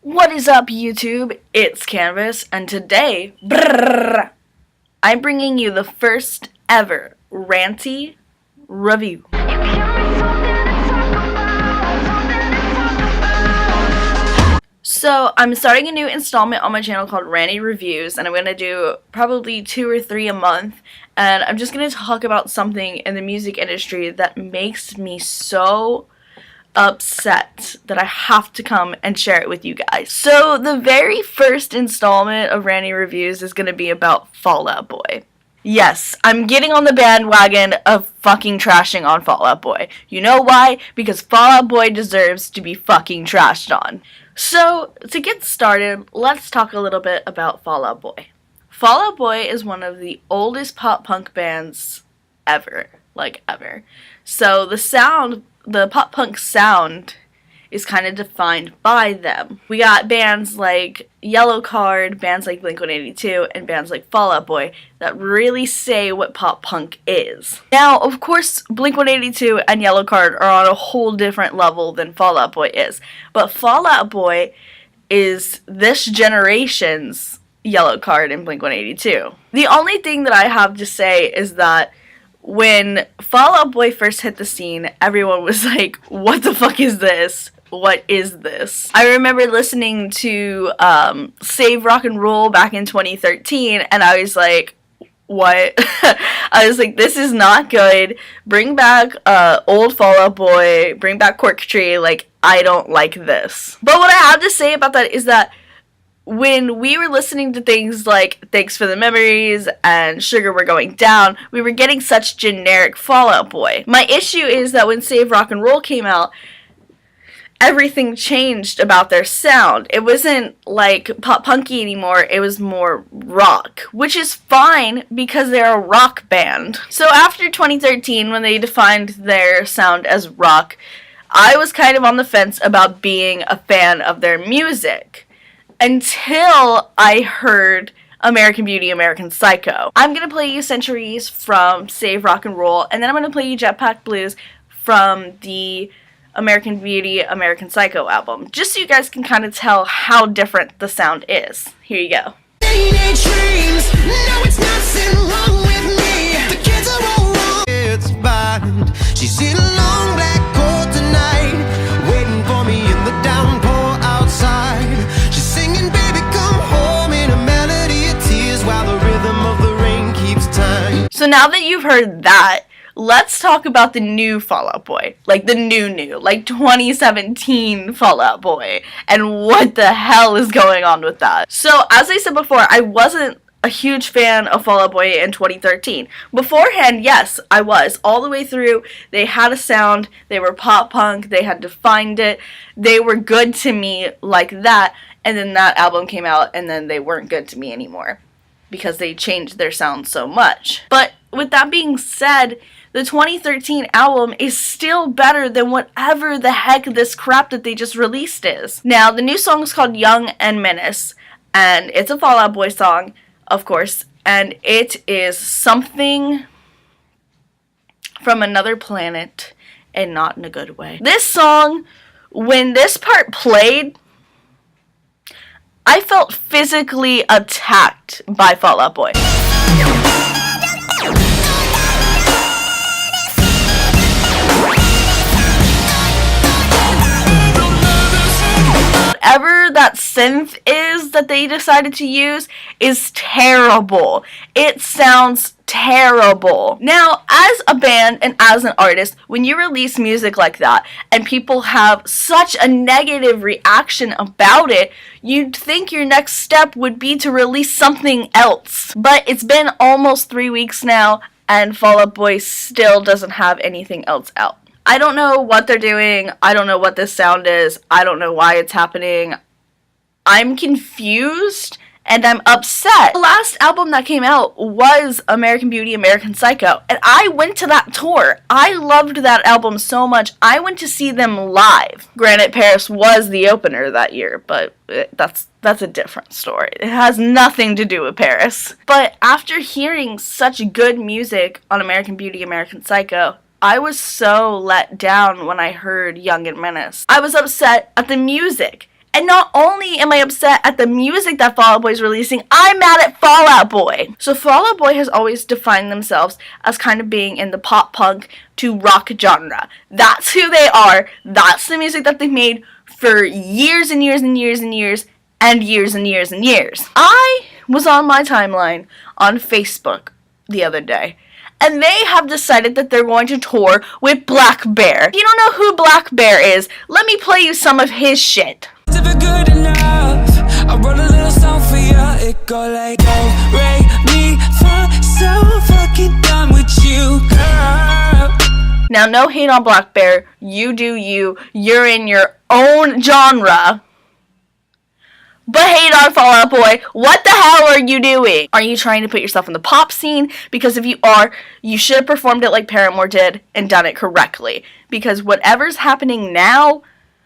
What is up, YouTube? It's Canvas, and today, I'm bringing you the first ever ranty review. So, I'm starting a new installment on my channel called Ranty Reviews, and I'm going to do probably 2 or 3 a month, and I'm just going to talk about something in the music industry that makes me so upset that I have to come and share it with you guys. So the very first installment of Ranty Reviews is going to be about Fall Out Boy. Yes, I'm getting on the bandwagon of fucking trashing on Fall Out Boy. You know why? Because Fall Out Boy deserves to be fucking trashed on. So, to get started, let's talk a little bit about Fall Out Boy. Fall Out Boy is one of the oldest pop punk bands ever. Like, ever. So, the pop punk sound is kind of defined by them. We got bands like Yellowcard, bands like Blink-182, and bands like Fall Out Boy that really say what pop punk is. Now, of course, Blink-182 and Yellowcard are on a whole different level than Fall Out Boy is. But Fall Out Boy is this generation's Yellowcard and Blink-182. The only thing that I have to say is that when Fall Out Boy first hit the scene, everyone was like, what the fuck is this? What is this? I remember listening to Save Rock and Roll back in 2013, and I was like, what? I was like, this is not good. Bring back old Fall Out Boy, bring back Cork Tree, like, I don't like this. But what I have to say about that is that when we were listening to things like Thanks for the Memories and Sugar We're Going Down, we were getting such generic Fall Out Boy. My issue is that when Save Rock and Roll came out, everything changed about their sound. It wasn't like pop punky anymore, it was more rock, which is fine because they're a rock band. So after 2013, when they defined their sound as rock, I was kind of on the fence about being a fan of their music. Until I heard American Beauty, American Psycho. I'm going to play you Centuries from Save Rock and Roll, and then I'm going to play you Jetpack Blues from the American Beauty, American Psycho album, just so you guys can kind of tell how different the sound is. Here you go. She's in a long black coat tonight, waiting for me in the downpour outside. She's singing, baby, come home, in a melody of tears while the rhythm of the rain keeps time. So now that you've heard that, let's talk about the new Fall Out Boy. Like the new, like 2017 Fall Out Boy. And what the hell is going on with that? So, as I said before, I wasn't a huge fan of Fall Out Boy in 2013. Beforehand, yes, I was. All the way through, they had a sound, they were pop punk, they had defined it, they were good to me like that, and then that album came out, and then they weren't good to me anymore, because they changed their sound so much. But with that being said, the 2013 album is still better than whatever the heck this crap that they just released is. Now, the new song is called Young and Menace, and it's a Fall Out Boy song, of course, and it is something from another planet, and not in a good way. This song, when this part played, I felt physically attacked by Fall Out Boy. Whatever that synth is that they decided to use is terrible. It sounds terrible. Now, as a band and as an artist, when you release music like that and people have such a negative reaction about it, you'd think your next step would be to release something else. But it's been almost 3 weeks now, and Fall Out Boy still doesn't have anything else out. I don't know what they're doing. I don't know what this sound is. I don't know why it's happening. I'm confused and I'm upset. The last album that came out was American Beauty, American Psycho, and I went to that tour. I loved that album so much. I went to see them live. Granted, Paris was the opener that year, but that's a different story. It has nothing to do with Paris. But after hearing such good music on American Beauty, American Psycho, I was so let down when I heard Young and Menace. I was upset at the music, And not only am I upset at the music that Fall Out Boy is releasing, I'm mad at Fall Out Boy. So Fall Out Boy has always defined themselves as kind of being in the pop punk to rock genre. That's who they are. That's the music that they've made for years and years and years and years and years and years and years. I was on my timeline on Facebook the other day, and they have decided that they're going to tour with Black Bear. If you don't know who Black Bear is, let me play you some of his shit. Good enough. I wrote a little song for you. It go like, oh, rate me for so fucking done with you, girl. Now, no hate on Black Bear. You do you. You're in your own genre. But hate on Fall Out Boy. What the hell are you doing? Are you trying to put yourself in the pop scene? Because if you are, you should have performed it like Paramore did and done it correctly. Because whatever's happening now,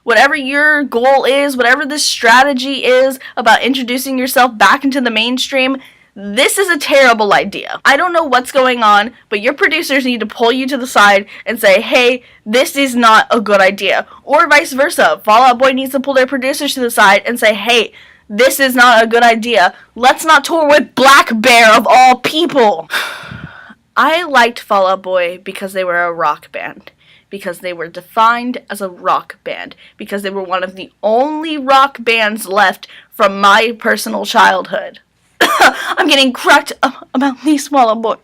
whatever your goal is, whatever this strategy is about introducing yourself back into the mainstream, this is a terrible idea. I don't know what's going on, but your producers need to pull you to the side and say, hey, this is not a good idea. Or vice versa. Fall Out Boy needs to pull their producers to the side and say, hey, this is not a good idea. Let's not tour with Black Bear of all people. I liked Fall Out Boy because they were a rock band. Because they were defined as a rock band. Because they were one of the only rock bands left from my personal childhood. I'm getting cracked up about these Fall Out Boy.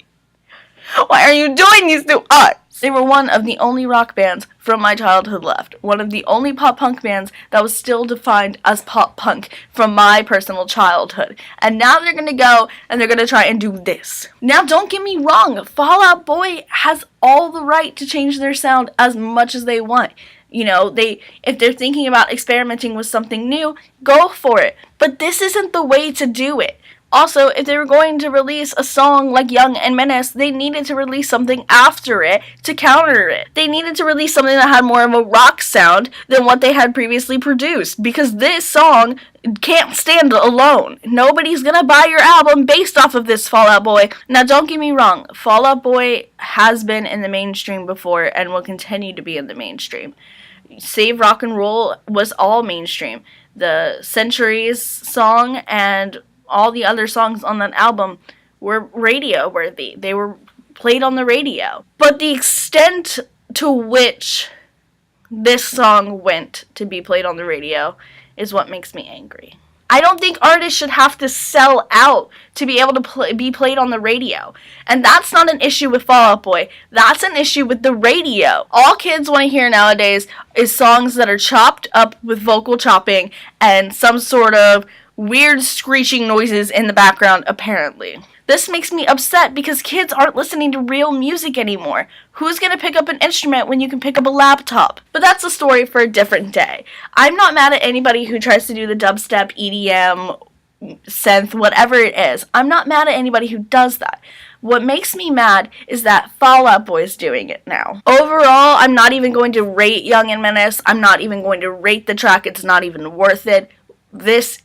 Why are you doing this to us? They were one of the only rock bands from my childhood left. One of the only pop punk bands that was still defined as pop punk from my personal childhood. And now they're gonna go and they're gonna try and do this. Now don't get me wrong, Fall Out Boy has all the right to change their sound as much as they want. You know, if they're thinking about experimenting with something new, go for it. But this isn't the way to do it. Also, if they were going to release a song like Young and Menace, they needed to release something after it to counter it. They needed to release something that had more of a rock sound than what they had previously produced, because this song can't stand alone. Nobody's gonna buy your album based off of this, Fall Out Boy. Now, don't get me wrong, Fall Out Boy has been in the mainstream before and will continue to be in the mainstream. Save Rock and Roll was all mainstream. The Centuries song and all the other songs on that album were radio worthy. They were played on the radio. But the extent to which this song went to be played on the radio is what makes me angry. I don't think artists should have to sell out to be able to be played on the radio. And that's not an issue with Fall Out Boy. That's an issue with the radio. All kids want to hear nowadays is songs that are chopped up with vocal chopping and some sort of weird screeching noises in the background, apparently. This makes me upset because kids aren't listening to real music anymore. Who's gonna pick up an instrument when you can pick up a laptop? But that's a story for a different day. I'm not mad at anybody who tries to do the dubstep, EDM, synth, whatever it is. I'm not mad at anybody who does that. What makes me mad is that Fall Out Boy is doing it now. Overall, I'm not even going to rate Young and Menace. I'm not even going to rate the track. It's not even worth it. This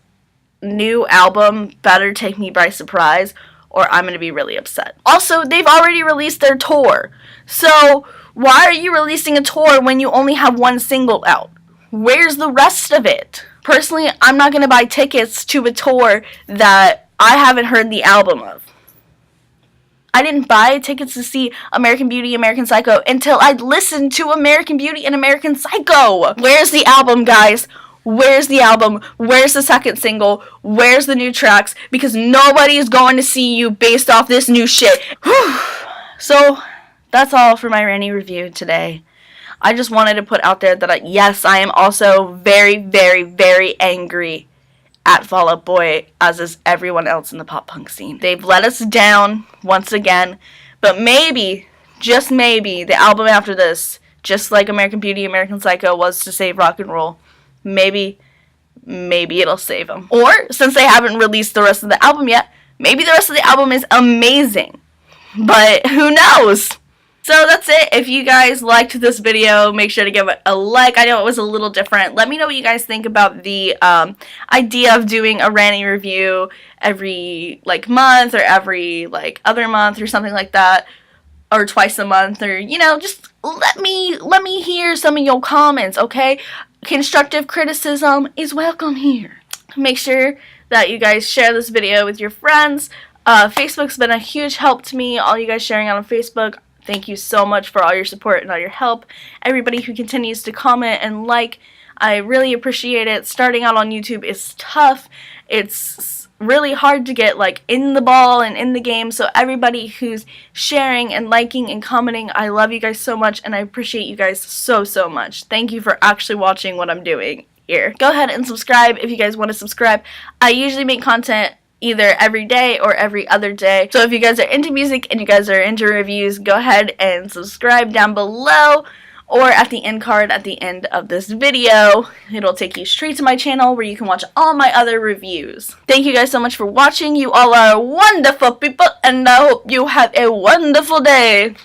new album better take me by surprise, or I'm going to be really upset. Also, they've already released their tour. So, why are you releasing a tour when you only have one single out? Where's the rest of it? Personally, I'm not going to buy tickets to a tour that I haven't heard the album of. I didn't buy tickets to see American Beauty, American Psycho until I'd listened to American Beauty and American Psycho. Where's the album, guys? Where's the album? Where's the second single? Where's the new tracks? Because nobody is going to see you based off this new shit. So, that's all for my Ranny review today. I just wanted to put out there that, yes, I am also very, very, very angry at Fall Out Boy, as is everyone else in the pop punk scene. They've let us down once again, but maybe, just maybe, the album after this, just like American Beauty, American Psycho was to save rock and roll, maybe it'll save them. Or, since they haven't released the rest of the album yet, maybe the rest of the album is amazing. But who knows? So that's it. If you guys liked this video, make sure to give it a like. I know it was a little different. Let me know what you guys think about the idea of doing a Ranny review every month or every other month or something like that, or twice a month, or just let me hear some of your comments, okay? Constructive criticism is welcome here. Make sure that you guys share this video with your friends. Facebook's been a huge help to me. All you guys sharing out on Facebook, thank you so much for all your support and all your help. Everybody who continues to comment and like, I really appreciate it. Starting out on YouTube is tough. It's really hard to get like in the ball and in the game, so everybody who's sharing and liking and commenting, I love you guys so much and I appreciate you guys so much. Thank you for actually watching what I'm doing here. Go ahead and subscribe if you guys want to subscribe. I usually make content either every day or every other day, so if you guys are into music and you guys are into reviews, go ahead and subscribe down below or at the end card at the end of this video. It'll take you straight to my channel where you can watch all my other reviews. Thank you guys so much for watching. You all are wonderful people and I hope you have a wonderful day.